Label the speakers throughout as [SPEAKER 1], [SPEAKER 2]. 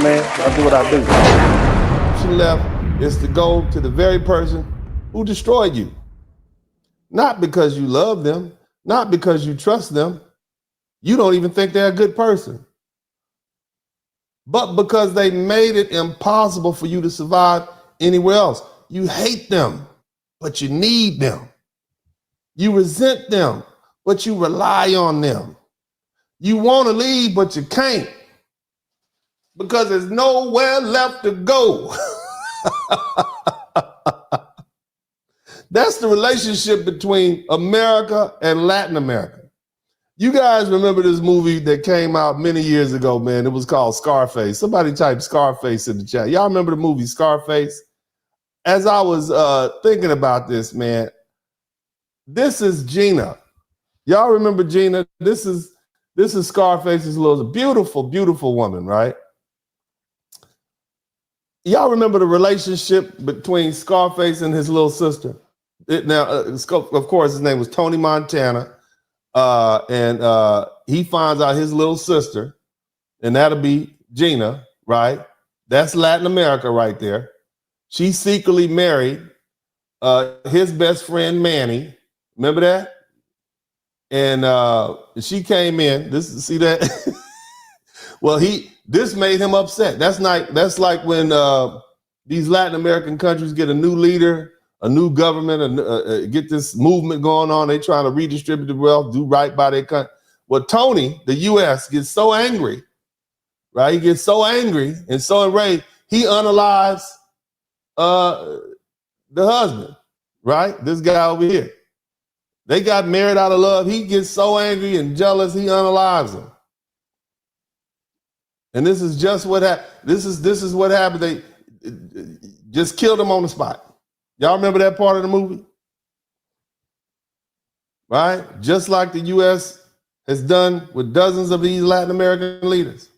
[SPEAKER 1] man. I do what I do.
[SPEAKER 2] She left is to go to the very person who destroyed you. Not because you love them, not because you trust them. You don't even think they're a good person. But because they made it impossible for you to survive anywhere else. You hate them, but you need them. You resent them, but you rely on them. You want to leave, but you can't because there's nowhere left to go. That's the relationship between America and Latin America. You guys remember this movie that came out many years ago, man? It was called Scarface. Somebody type Scarface in the chat. Y'all remember the movie Scarface? As I was thinking about this, man, this is Gina. Y'all remember Gina? This is Scarface's little beautiful, beautiful woman, right? Y'all remember the relationship between Scarface and his little sister? Of course, his name was Tony Montana, and he finds out his little sister, and that'll be Gina, right? That's Latin America right there. She secretly married his best friend Manny. Remember that? And she came in. See that? Well, this made him upset. That's like when these Latin American countries get a new leader, a new government, get this movement going on. They trying to redistribute the wealth, do right by their country. Well, Tony, the U.S., gets so angry, right? He gets so angry and so enraged, he unalives the husband, right? This guy over here. They got married out of love. He gets so angry and jealous, he unalives him. And this is just what happened. This is what happened. They just killed him on the spot. Y'all remember that part of the movie? Right? Just like the U.S. has done with dozens of these Latin American leaders.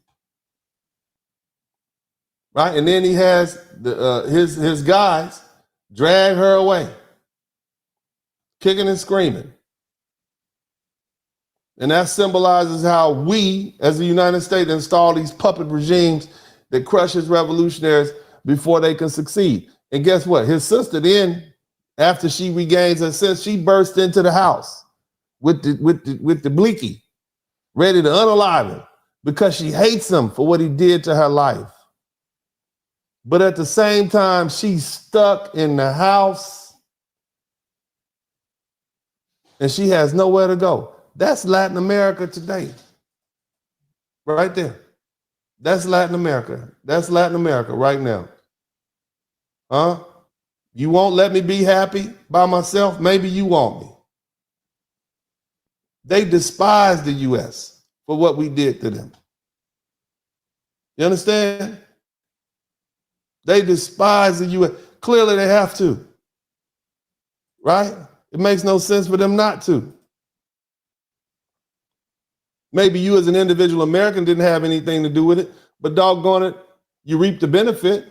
[SPEAKER 2] Right? And then he has his guys drag her away, kicking and screaming. And that symbolizes how we, as the United States, install these puppet regimes that crushes revolutionaries before they can succeed. And guess what? His sister then, after she regains her sense, she bursts into the house with the bleaky, ready to unalive him because she hates him for what he did to her life. But at the same time, she's stuck in the house and she has nowhere to go. That's Latin America today. Right there. That's Latin America. That's Latin America right now. Huh? You won't let me be happy by myself? Maybe you want me. They despise the U.S. for what we did to them. You understand? They despise the U.S. Clearly they have to. Right? It makes no sense for them not to. Maybe you as an individual American didn't have anything to do with it, but doggone it, you reap the benefit.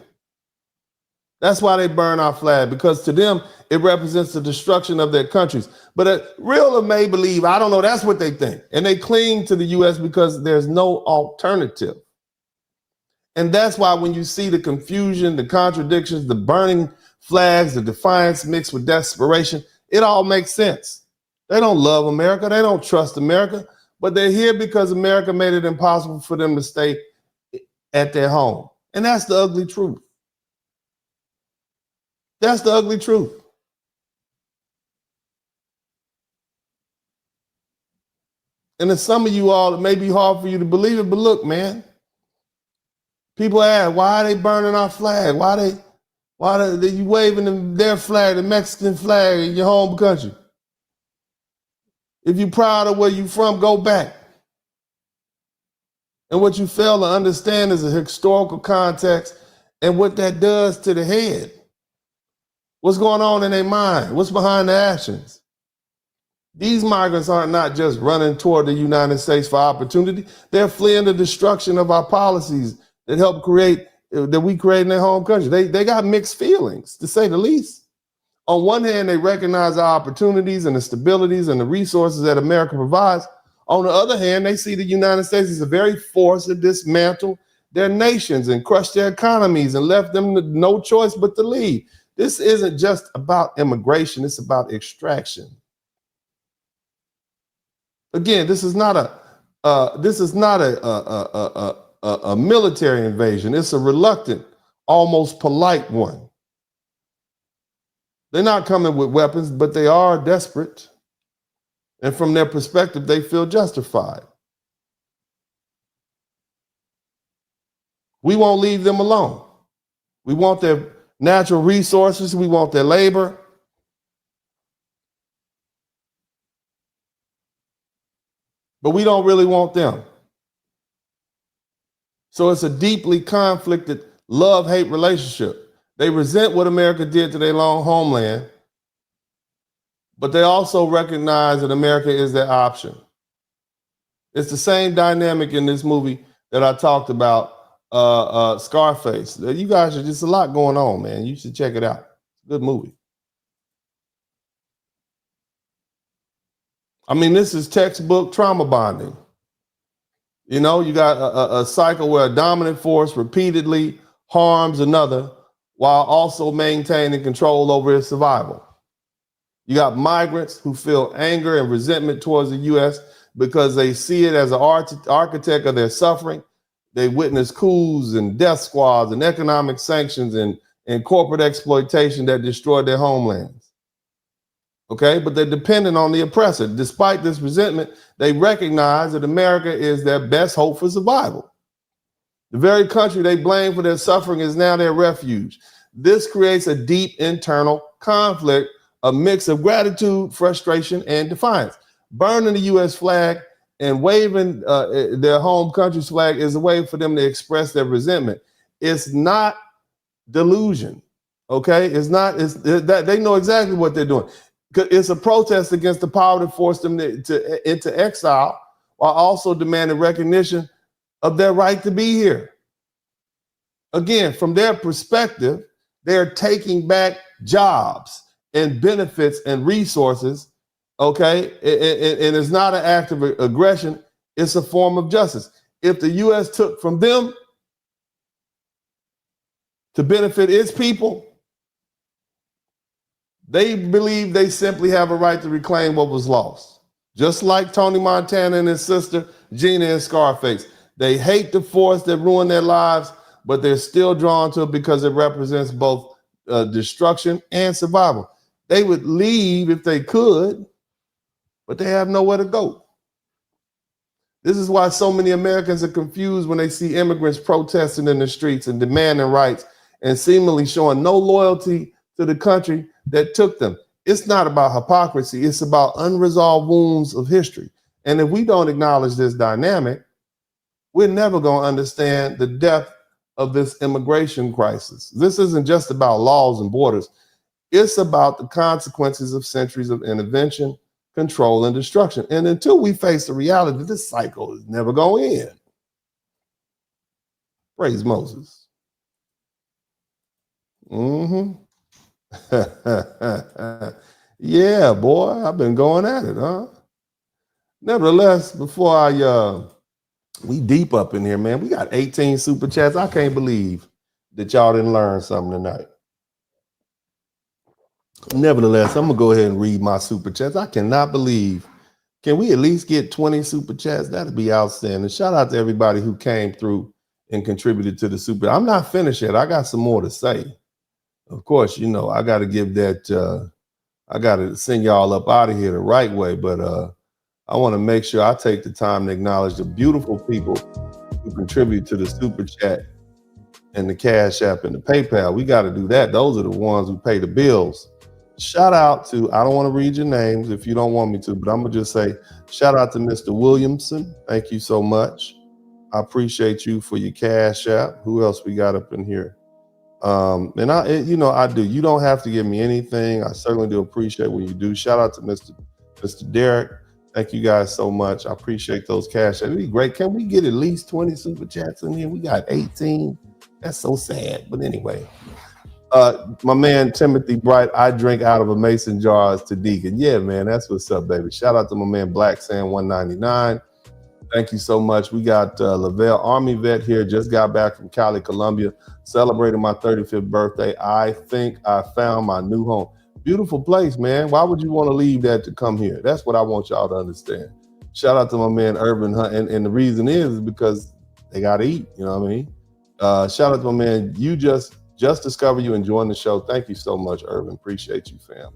[SPEAKER 2] That's why they burn our flag, because to them, it represents the destruction of their countries. But real or may believe, I don't know, that's what they think. And they cling to the U.S. because there's no alternative. And that's why when you see the confusion, the contradictions, the burning flags, the defiance mixed with desperation, it all makes sense. They don't love America. They don't trust America. But they're here because America made it impossible for them to stay at their home. And that's the ugly truth. That's the ugly truth. And to some of you all, it may be hard for you to believe it, but look, man, people ask, why are they burning our flag? Why are you waving their flag, the Mexican flag in your home country? If you're proud of where you're from, go back. And what you fail to understand is the historical context and what that does to the head. What's going on in their mind? What's behind the actions? These migrants are not just running toward the United States for opportunity. They're fleeing the destruction of our policies that we create in their home country. They got mixed feelings, to say the least. On one hand, they recognize the opportunities and the stabilities and the resources that America provides. On the other hand, they see the United States as a very force to dismantle their nations and crushed their economies and left them no choice but to leave. This isn't just about immigration, it's about extraction. Again, this is not a military invasion. It's a reluctant, almost polite one. They're not coming with weapons, but they are desperate. And from their perspective, they feel justified. We won't leave them alone. We want their natural resources. We want their labor. But we don't really want them. So it's a deeply conflicted love-hate relationship. They resent what America did to their long homeland, but they also recognize that America is their option. It's the same dynamic in this movie that I talked about, Scarface. You guys are just a lot going on, man. You should check it out. It's a good movie. I mean, this is textbook trauma bonding. You know, you got a cycle where a dominant force repeatedly harms another while also maintaining control over its survival. You got migrants who feel anger and resentment towards the U.S. because they see it as an architect of their suffering. They witness coups and death squads and economic sanctions and corporate exploitation that destroyed their homelands. Okay, but they're dependent on the oppressor. Despite this resentment, they recognize that America is their best hope for survival. The very country they blame for their suffering is now their refuge. This creates a deep internal conflict, a mix of gratitude, frustration, and defiance. Burning the U.S. flag and waving their home country's flag is a way for them to express their resentment. It's not delusion, okay? It's that they know exactly what they're doing. It's a protest against the power that forced them into exile, while also demanding recognition of their right to be here. Again, from their perspective, they're taking back jobs and benefits and resources, okay? And it's not an act of aggression, it's a form of justice. If the U.S. took from them to benefit its people, they believe they simply have a right to reclaim what was lost. Just like Tony Montana and his sister, Gina and Scarface. They hate the force that ruined their lives, but they're still drawn to it because it represents both destruction and survival. They would leave if they could, but they have nowhere to go. This is why so many Americans are confused when they see immigrants protesting in the streets and demanding rights and seemingly showing no loyalty to the country that took them. It's not about hypocrisy. It's about unresolved wounds of history. And if we don't acknowledge this dynamic, we're never going to understand the depth of this immigration crisis. This isn't just about laws and borders. It's about the consequences of centuries of intervention, control, and destruction. And until we face the reality, this cycle is never going to end. Praise Moses. Yeah, boy, I've been going at it, huh? Nevertheless, before we deep up in here, man, we got 18 super chats. I can't believe that y'all didn't learn something tonight. Nevertheless, I'm gonna go ahead and read my super chats. I cannot believe. Can we at least get 20 super chats? That'd be outstanding. Shout out to everybody who came through and contributed to the super. I'm not finished yet. I got some more to say. Of course, you know, I got to give that, I got to send y'all up out of here the right way, but I want to make sure I take the time to acknowledge the beautiful people who contribute to the super chat and the Cash App and the PayPal. We got to do that. Those are the ones who pay the bills. Shout out to, I don't want to read your names if you don't want me to, but I'm going to just say, shout out to Mr. Williamson. Thank you so much. I appreciate you for your Cash App. Who else we got up in here? And I do. You don't have to give me anything. I certainly do appreciate what you do. Shout out to Mr. Derek. Thank you guys so much. I appreciate those cash. It'd be great. Can we get at least 20 super chats in here? We got 18. That's so sad. But anyway, my man Timothy Bright, I drink out of a mason jars to Deacon. Yeah, man, that's what's up, baby. Shout out to my man Black Sand 199. Thank you so much. We got Lavelle, Army vet here, just got back from Cali, Colombia, celebrating my 35th birthday. I think I found my new home. Beautiful place, man. Why would you want to leave that to come here? That's what I want y'all to understand. Shout out to my man, Urban Hunt. And the reason is because they got to eat, you know what I mean? Shout out to my man, you just discovered you enjoying the show. Thank you so much, Urban. Appreciate you, fam.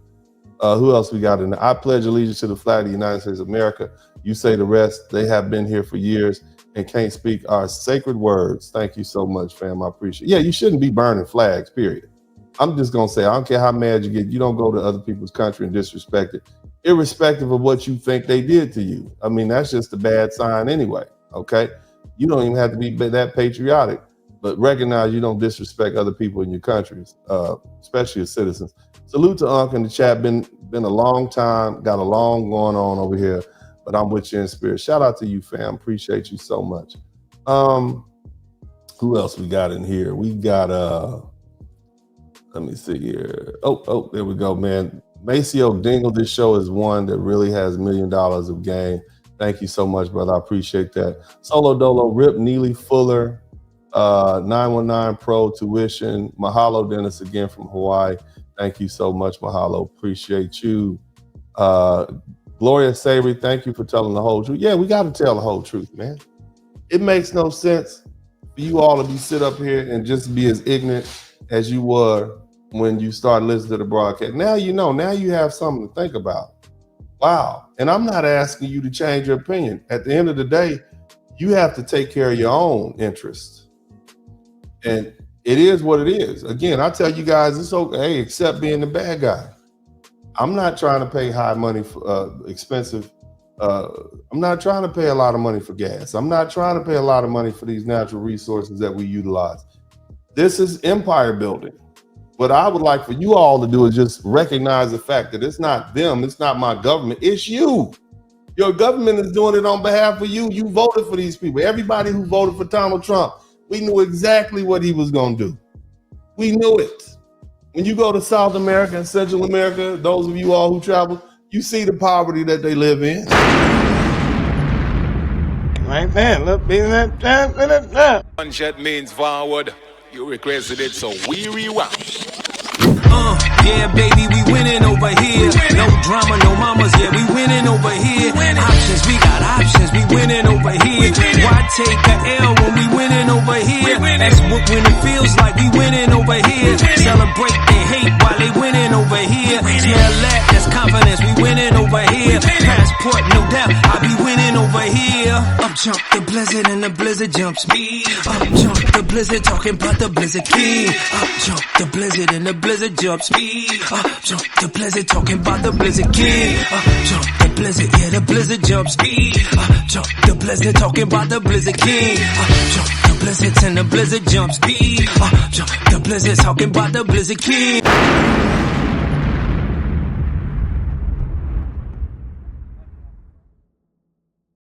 [SPEAKER 2] Who else we got in there? I pledge allegiance to the flag of the United States of America. You say the rest. They have been here for years and can't speak our sacred words. Thank you so much, fam. I appreciate it. Yeah, you shouldn't be burning flags, period. I'm just going to say, I don't care how mad you get. You don't go to other people's country and disrespect it, irrespective of what you think they did to you. I mean, that's just a bad sign anyway, okay? You don't even have to be that patriotic, but recognize you don't disrespect other people in your countries, especially as citizens. Salute to Unc in the chat. Been a long time. Got a long going on over here, but I'm with you in spirit. Shout out to you, fam. Appreciate you so much. Who else we got in here? We got let me see here. Oh, there we go, man. Maceo Dingle. This show is one that really has $1 million of gain. Thank you so much, brother. I appreciate that. Solo Dolo, Rip, Neely Fuller, 919 Pro Tuition. Mahalo, Dennis, again from Hawaii. Thank you so much, Mahalo. Appreciate you. Gloria Savory, thank you for telling the whole truth. Yeah, we got to tell the whole truth, man. It makes no sense for you all to be sit up here and just be as ignorant as you were when you started listening to the broadcast. Now you know. Now you have something to think about. Wow. And I'm not asking you to change your opinion. At the end of the day, you have to take care of your own interests. And it is what it is. Again, I tell you guys, it's okay, except being the bad guy. I'm not trying to pay high money for expensive. I'm not trying to pay a lot of money for gas. I'm not trying to pay a lot of money for these natural resources that we utilize. This is empire building. What I would like for you all to do is just recognize the fact that it's not them. It's not my government. It's you. Your government is doing it on behalf of you. You voted for these people. Everybody who voted for Donald Trump, we knew exactly what he was going to do. We knew it. When you go to South America and Central America, those of you all who travel, you see the poverty that they live in.
[SPEAKER 3] Right there, look, be that.
[SPEAKER 4] Gunshot means forward. You requested it, so we rewind.
[SPEAKER 5] Yeah, baby, we winning over here. No drama, no mamas, yeah, we winning over here. Options, we got options, we winning over here. Why take a L when we winning over here? That's what when it feels like we winning over here. Celebrate they hate while they winning over here. Smell that, that's confidence, we winning over here. Passport, no doubt, I be winning over here. Up jump the blizzard and the blizzard jumps me. Up jump the blizzard, talking about the blizzard king. Up jump the blizzard and the blizzard jumps me. Up jump the blizzard, talking about the blizzard king. Up jump the blizzard, yeah, the blizzard jumps me. Up jump the blizzard, talking about the blizzard king. Up jump the blizzard and the blizzard jumps me. Up jump the blizzard, talking about the blizzard king.